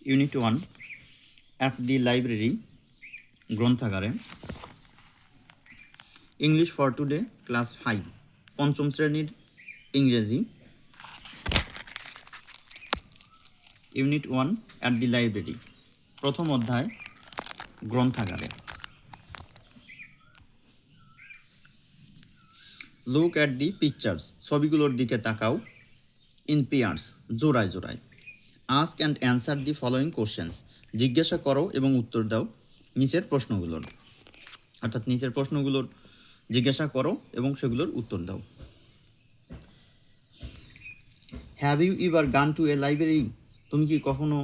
Unit 1 at the library, গ্রন্থাগারে। English for today, class 5, পঞ্চম শ্রেণীর ইংরেজি। ইউনিট 1 অ্যাট দি লাইব্রেরি, প্রথম অধ্যায় গ্রন্থাগারে। লুক অ্যাট দি পিকচার্স, ছবিগুলোর দিকে তাকাও। ইন পেয়ার্স, জোড়ায় জোড়ায়। Ask and answer the following questions, জিজ্ঞাসা করো এবং উত্তর দাও নিচের প্রশ্নগুলোর। অর্থাৎ নিচের প্রশ্নগুলোর জিজ্ঞাসা করো এবং সেগুলোর উত্তর দাও। হ্যাভ ইউ ইভার গান টু এ লাইব্রেরি, তুমি কি কখনো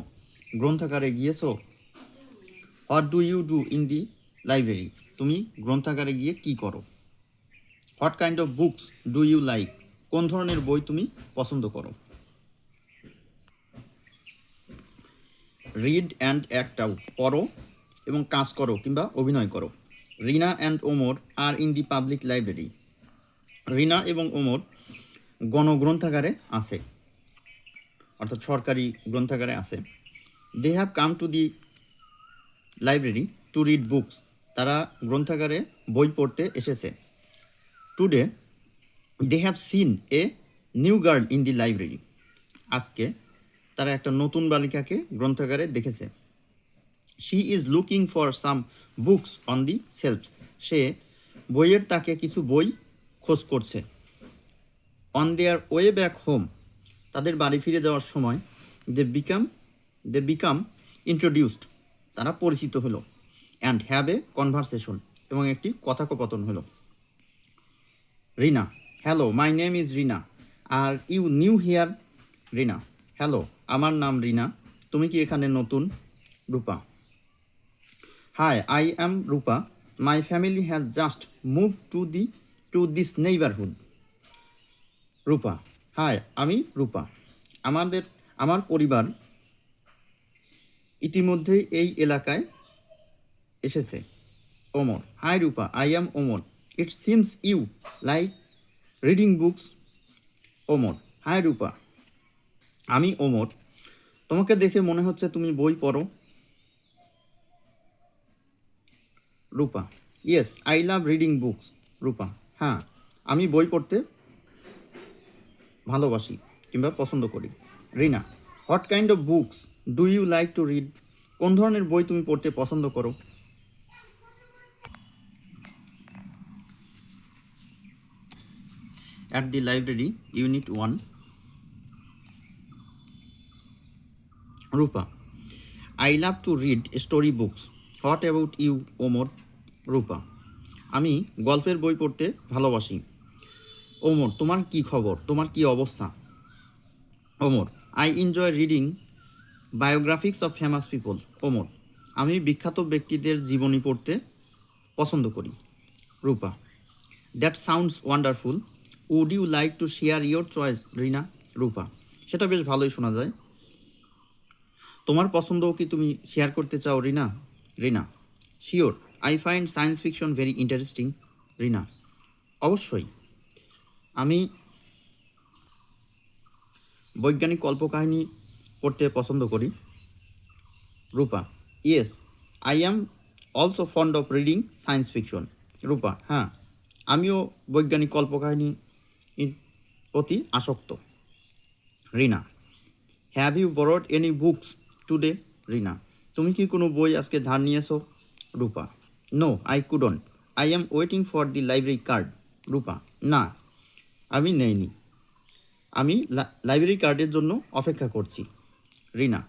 গ্রন্থাগারে গিয়েছো? What do you do in the library, তুমি গ্রন্থাগারে গিয়ে কি করো? What kind of books do you like, কোন ধরনের বই তুমি পছন্দ করো? রিড অ্যান্ড অ্যাক্ট আউট, পড়ো এবং কাজ করো কিংবা অভিনয় করো। Rina and Omar are in the public library, Rina এবং ওমর গণগ্রন্থাগারে আছে, অর্থাৎ সরকারি গ্রন্থাগারে আছে। They have come to the library to read books, তারা গ্রন্থাগারে বই পড়তে এসেছে। Today they have seen a new girl in the library, আজকে তারা একটা নতুন বালিকাকে গ্রন্থাগারে দেখেছে। She is looking for some books on the shelves, সে বইয়ের তাকে কিছু বই খোঁজ করছে। On there way back home, তাদের বাড়ি ফিরে যাওয়ার সময় দে বিকাম ইন্ট্রোডিউসড, তারা পরিচিত হলো। অ্যান্ড হ্যাভ এ কনভারসেশন, এবং একটি কথোপকথন হলো। Rina, hello, my name is Rina, are you new here? Rina, hello, আমার নাম রিনা, তুমি কি এখানে নতুন? Rupa, hi, I am Rupa, my family has just move to this neighbourhood. Rupa, hi, আমি রূপা, আমার পরিবার ইতিমধ্যেই এই এলাকায় এসেছে। Omar, hi Rupa, I am Omar, it seems you like reading books. Omar, hi Rupa, আমি ওমর, তোমাকে দেখে মনে হচ্ছে তুমি বই পড়ো। রূপা, yes, I love reading books. Rupa, হ্যাঁ, আমি বই পড়তে ভালোবাসি কিংবা পছন্দ করি। Rina, what kind of books do you like to read, কোন ধরনের বই তুমি পড়তে পছন্দ করো? At the library, unit 1। Rupa, I love to read story books. What about you, Omar? Rupa, আমি গল্পের বই পড়তে ভালোবাসি। ওমর, তোমার কি খবর, তোমার কি অবস্থা? Omar, I enjoy reading biographies of famous people. Omar, আমি বিখ্যাত ব্যক্তিদের জীবনী পড়তে পছন্দ করি। Rupa, that sounds wonderful, would you like to share your choice, Rina? Rupa, সেটা বেশ ভালোই শোনা যায়, তোমার পছন্দও কি তুমি শেয়ার করতে চাও, Rina? Rina, sure, I find science fiction very interesting. Rina, অবশ্যই, আমি বৈজ্ঞানিক কল্পকাহিনী পড়তে পছন্দ করি। Rupa, yes, I am also fond of reading science fiction. Rupa, হ্যাঁ, আমিও বৈজ্ঞানিক কল্পকাহিনী প্রতি আসক্ত। Rina, have you borrowed any books today? Rina, তুমি কি কোনো বই আজকে ধার নিয়েছো? Rupa, no, I couldn't, I am waiting for the library card. Rupa, না, আমি নেইনি, আমি লাইব্রেরি কার্ডের জন্য অপেক্ষা করছি। Rina,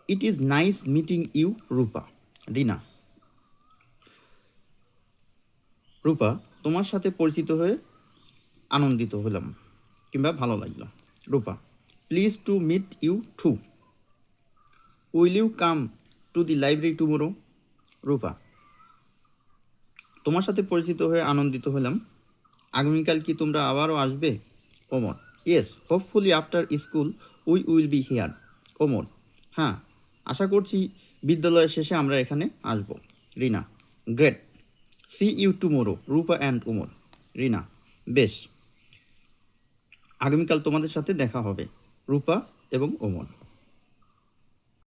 it is nice meeting you, Rupa. Rina, Rupa, তোমার সাথে পরিচিত হয়ে আনন্দিত হলাম কিংবা ভালো লাগলো। Rupa, please to meet you too, will you come to the library tomorrow? Rupa, তোমার সাথে পরিচিত হয়ে আনন্দিত হলাম, আগামীকাল কি তোমরা আবারও আসবে? Omar, yes, hopefully after school we will be here. Omar, হ্যাঁ, আশা করছি বিদ্যালয়ের শেষে আমরা এখানে আসব। Rina, great, see you tomorrow Rupa and Omar. Rina, বেশ, আগামীকাল তোমাদের সাথে দেখা হবে, রূপা এবং ওমর।